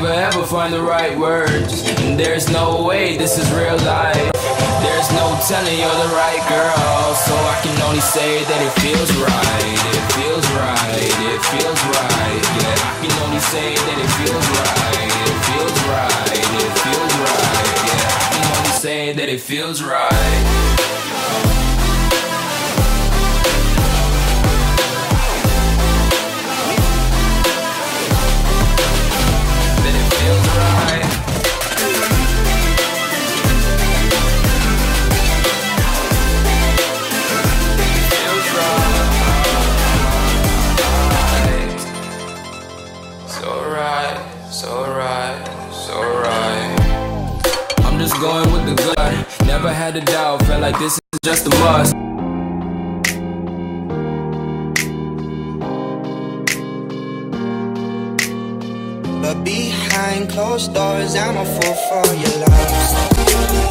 never ever find the right words, and there's no way this is real life. There's no telling you're the right girl, so I can only say that it feels right. It feels right, it feels right. Yeah, I can only say that it feels right. It feels right, it feels right. Yeah, I can only say that it feels right. Going with the gut, never had a doubt, felt like this is just a must. But behind closed doors, I'm a fool for your love.